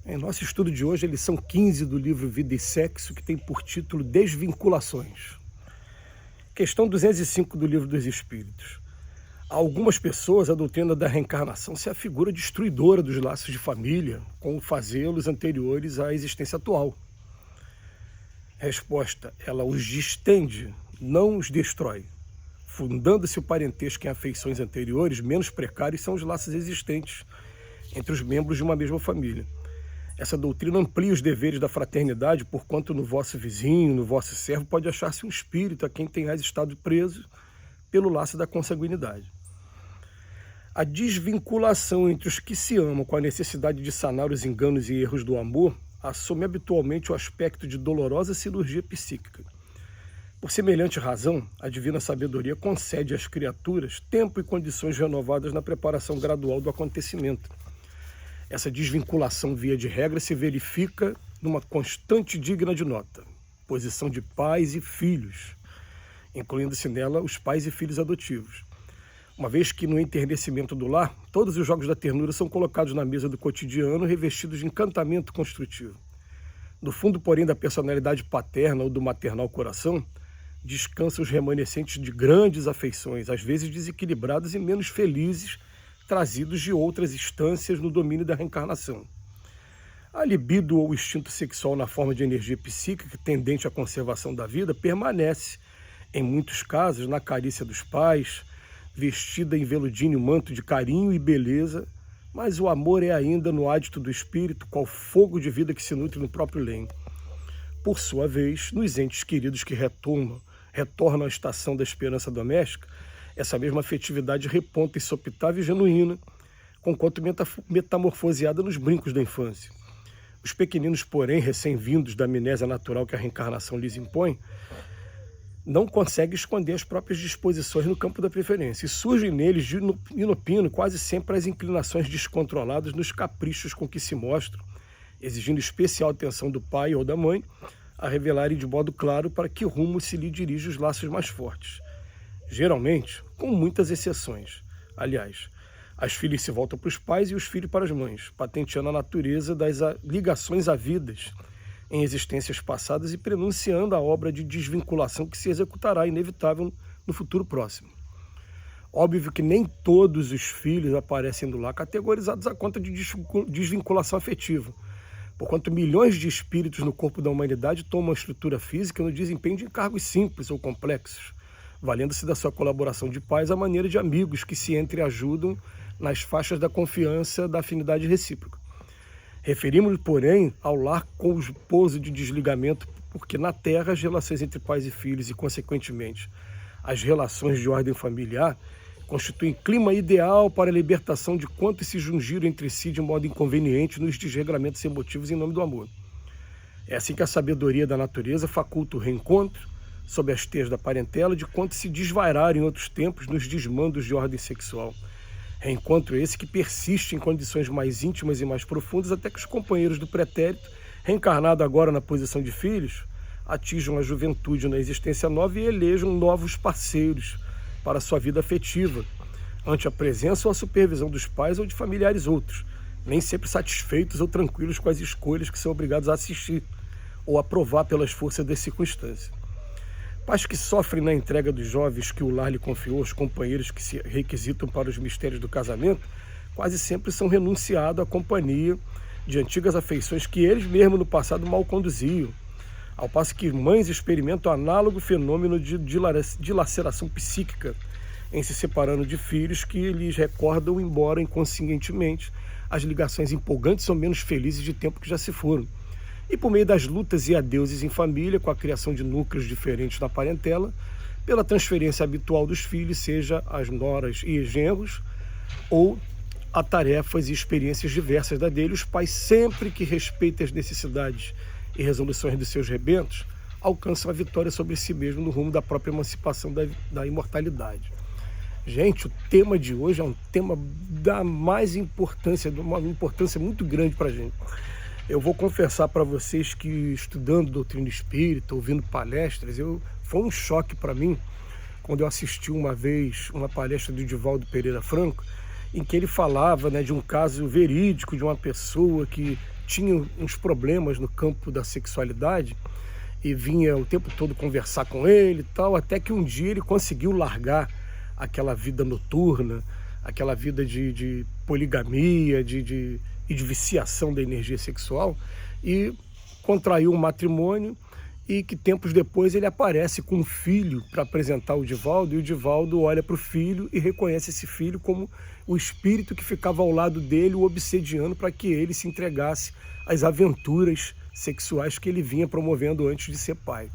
Em nosso estudo de hoje, a lição 15 do livro Vida e Sexo, que tem por título Desvinculações. Questão 205 do Livro dos Espíritos. A algumas pessoas, a doutrina da reencarnação se afigura destruidora dos laços de família, com fazê-los anteriores à existência atual. Resposta: ela os distende, não os destrói. Fundando-se o parentesco em afeições anteriores, menos precários são os laços existentes entre os membros de uma mesma família. Essa doutrina amplia os deveres da fraternidade, porquanto no vosso vizinho, no vosso servo, pode achar-se um espírito a quem tenhais estado preso pelo laço da consanguinidade. A desvinculação entre os que se amam com a necessidade de sanar os enganos e erros do amor assume habitualmente o aspecto de dolorosa cirurgia psíquica. Por semelhante razão, a divina sabedoria concede às criaturas tempo e condições renovadas na preparação gradual do acontecimento. Essa desvinculação, via de regra, se verifica numa constante digna de nota, posição de pais e filhos, incluindo-se nela os pais e filhos adotivos. Uma vez que no enternecimento do lar, todos os jogos da ternura são colocados na mesa do cotidiano, revestidos de encantamento construtivo. No fundo, porém, da personalidade paterna ou do maternal coração, descansam os remanescentes de grandes afeições, às vezes desequilibradas e menos felizes, trazidos de outras instâncias no domínio da reencarnação. A libido ou instinto sexual na forma de energia psíquica tendente à conservação da vida permanece, em muitos casos, na carícia dos pais, vestida em veludíneo manto de carinho e beleza, mas o amor é ainda no hádito do espírito, qual fogo de vida que se nutre no próprio lenho. Por sua vez, nos entes queridos que retornam à estação da esperança doméstica, essa mesma afetividade reponta, insopitável e genuína, conquanto metamorfoseada nos brincos da infância. Os pequeninos, porém, recém-vindos da amnésia natural que a reencarnação lhes impõe, não conseguem esconder as próprias disposições no campo da preferência, e surgem neles de inopino quase sempre as inclinações descontroladas nos caprichos com que se mostram, exigindo especial atenção do pai ou da mãe, a revelarem de modo claro para que rumo se lhe dirige os laços mais fortes. Geralmente, com muitas exceções. Aliás, as filhas se voltam para os pais e os filhos para as mães, patenteando a natureza das ligações havidas em existências passadas e prenunciando a obra de desvinculação que se executará inevitável no futuro próximo. Óbvio que nem todos os filhos aparecem do lar categorizados à conta de desvinculação afetiva, porquanto milhões de espíritos no corpo da humanidade tomam a estrutura física no desempenho de encargos simples ou complexos, valendo-se da sua colaboração de pais à maneira de amigos que se entreajudam nas faixas da confiança da afinidade recíproca. Referimos-nos, porém, ao lar com o pouso de desligamento, porque na Terra as relações entre pais e filhos e, consequentemente, as relações de ordem familiar constituem clima ideal para a libertação de quantos se jungiram entre si de modo inconveniente nos desregramentos emotivos em nome do amor. É assim que a sabedoria da natureza faculta o reencontro, sob as teias da parentela, de quantos se desvairaram em outros tempos nos desmandos de ordem sexual. Reencontro esse que persiste em condições mais íntimas e mais profundas até que os companheiros do pretérito, reencarnado agora na posição de filhos, atinjam a juventude na existência nova e elejam novos parceiros para a sua vida afetiva, ante a presença ou a supervisão dos pais ou de familiares outros, nem sempre satisfeitos ou tranquilos com as escolhas que são obrigados a assistir ou aprovar pelas forças das circunstâncias. Pais que sofrem na entrega dos jovens que o lar lhe confiou, os companheiros que se requisitam para os mistérios do casamento, quase sempre são renunciados à companhia de antigas afeições que eles mesmos no passado mal conduziam, ao passo que mães experimentam análogo fenômeno de dilaceração psíquica em se separando de filhos que lhes recordam, embora inconscientemente, as ligações empolgantes ou menos felizes de tempo que já se foram. E por meio das lutas e adeuses em família, com a criação de núcleos diferentes na parentela, pela transferência habitual dos filhos, seja as noras e genros, ou a tarefas e experiências diversas da dele, os pais, sempre que respeitem as necessidades e resoluções dos seus rebentos, alcançam a vitória sobre si mesmo no rumo da própria emancipação da imortalidade. Gente, o tema de hoje é um tema da mais importância, de uma importância muito grande para a gente. Eu vou confessar para vocês que, estudando doutrina espírita, ouvindo palestras, foi um choque para mim quando eu assisti uma vez uma palestra do Divaldo Pereira Franco, em que ele falava, né, de um caso verídico de uma pessoa que tinha uns problemas no campo da sexualidade e vinha o tempo todo conversar com ele e tal, até que um dia ele conseguiu largar aquela vida noturna, aquela vida de poligamia, e de viciação da energia sexual, e contraiu um matrimônio, e que tempos depois ele aparece com um filho para apresentar o Divaldo, e o Divaldo olha para o filho e reconhece esse filho como o espírito que ficava ao lado dele, o obsediando para que ele se entregasse às aventuras sexuais que ele vinha promovendo antes de ser pai.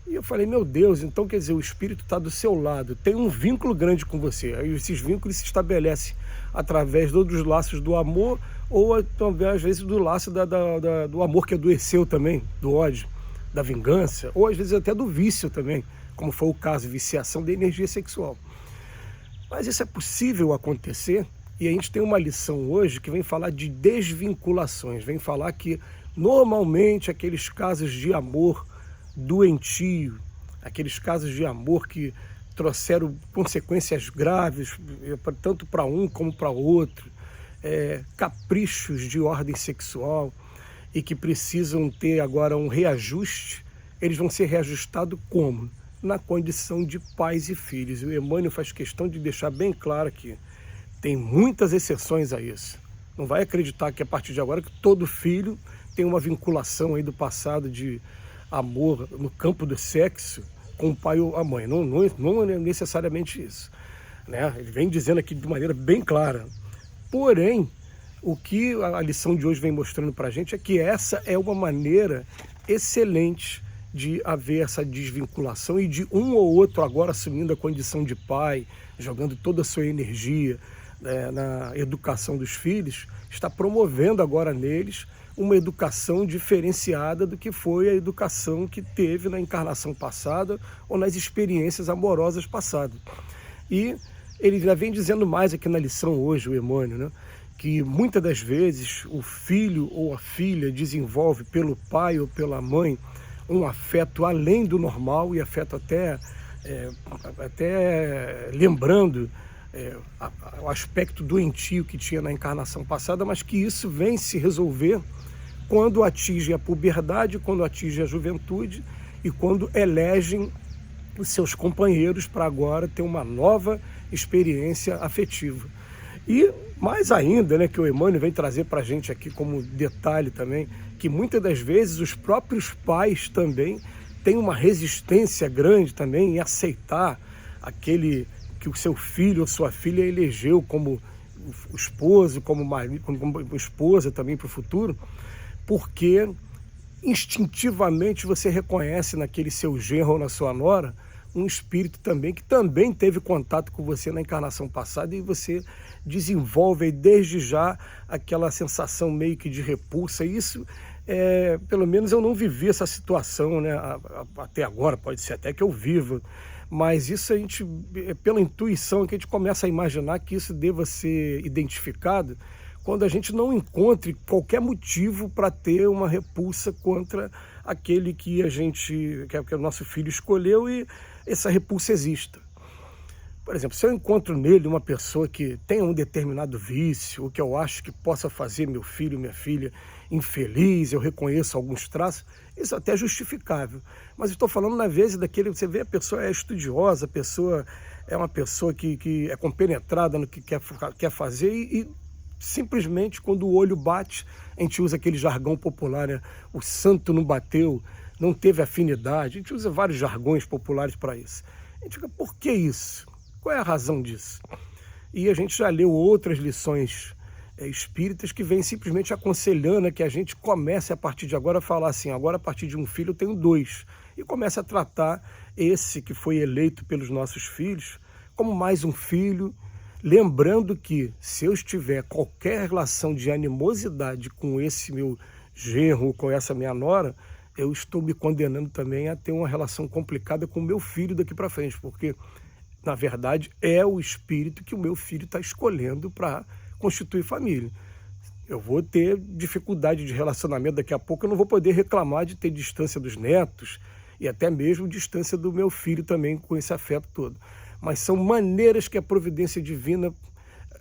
E eu falei, meu Deus, então quer dizer, o espírito está do seu lado, tem um vínculo grande com você. Aí esses vínculos se estabelecem através dos laços do amor, ou também às vezes do laço do amor que adoeceu também, do ódio, da vingança, ou às vezes até do vício também, como foi o caso, viciação da energia sexual. Mas isso é possível acontecer, e a gente tem uma lição hoje que vem falar de desvinculações, vem falar que normalmente aqueles casos de amor doentio, aqueles casos de amor que trouxeram consequências graves, tanto para um como para outro, caprichos de ordem sexual e que precisam ter agora um reajuste, eles vão ser reajustados como? Na condição de pais e filhos. E o Emmanuel faz questão de deixar bem claro que tem muitas exceções a isso. Não vai acreditar que a partir de agora que todo filho tem uma vinculação aí do passado de amor no campo do sexo com o pai ou a mãe. Não é necessariamente isso, né? Ele vem dizendo aqui de maneira bem clara. Porém, o que a lição de hoje vem mostrando para a gente é que essa é uma maneira excelente de haver essa desvinculação e de um ou outro agora assumindo a condição de pai, jogando toda a sua energia, né, na educação dos filhos, está promovendo agora neles uma educação diferenciada do que foi a educação que teve na encarnação passada ou nas experiências amorosas passadas. E ele já vem dizendo mais aqui na lição hoje, o Emmanuel, né, que muitas das vezes o filho ou a filha desenvolve pelo pai ou pela mãe um afeto além do normal e afeto até lembrando o aspecto doentio que tinha na encarnação passada, mas que isso vem se resolver quando atinge a puberdade, quando atinge a juventude e quando elegem os seus companheiros para agora ter uma nova experiência afetiva. E mais ainda, né, que o Emmanuel vem trazer para a gente aqui como detalhe também, que muitas das vezes os próprios pais também têm uma resistência grande também em aceitar aquele que o seu filho ou sua filha elegeu como o esposo, como marido, como esposa também para o futuro, porque instintivamente você reconhece naquele seu genro ou na sua nora um espírito também que também teve contato com você na encarnação passada e você desenvolve aí desde já aquela sensação meio que de repulsa. E isso, pelo menos eu não vivi essa situação, né, até agora, pode ser até que eu viva, mas isso a gente, pela intuição, que a gente começa a imaginar que isso deva ser identificado quando a gente não encontre qualquer motivo para ter uma repulsa contra aquele que que o nosso filho escolheu e essa repulsa exista. Por exemplo, se eu encontro nele uma pessoa que tem um determinado vício, ou que eu acho que possa fazer meu filho, minha filha infeliz, eu reconheço alguns traços, isso até é justificável. Mas eu estou falando na vez daquele, você vê, a pessoa é estudiosa, a pessoa é uma pessoa que é compenetrada no que quer fazer e simplesmente quando o olho bate, a gente usa aquele jargão popular, né? O santo não bateu, não teve afinidade, a gente usa vários jargões populares para isso. A gente fica, por que isso? Qual é a razão disso? E a gente já leu outras lições espíritas que vêm simplesmente aconselhando que a gente comece a partir de agora a falar assim, agora a partir de um filho eu tenho dois, e comece a tratar esse que foi eleito pelos nossos filhos como mais um filho, lembrando que se eu tiver qualquer relação de animosidade com esse meu genro, com essa minha nora, eu estou me condenando também a ter uma relação complicada com o meu filho daqui para frente, porque na verdade é o espírito que o meu filho está escolhendo para constituir família. Eu vou ter dificuldade de relacionamento daqui a pouco, eu não vou poder reclamar de ter distância dos netos e até mesmo distância do meu filho também com esse afeto todo. Mas são maneiras que a providência divina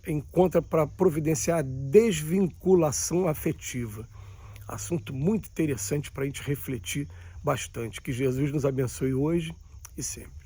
encontra para providenciar a desvinculação afetiva. Assunto muito interessante para a gente refletir bastante. Que Jesus nos abençoe hoje e sempre.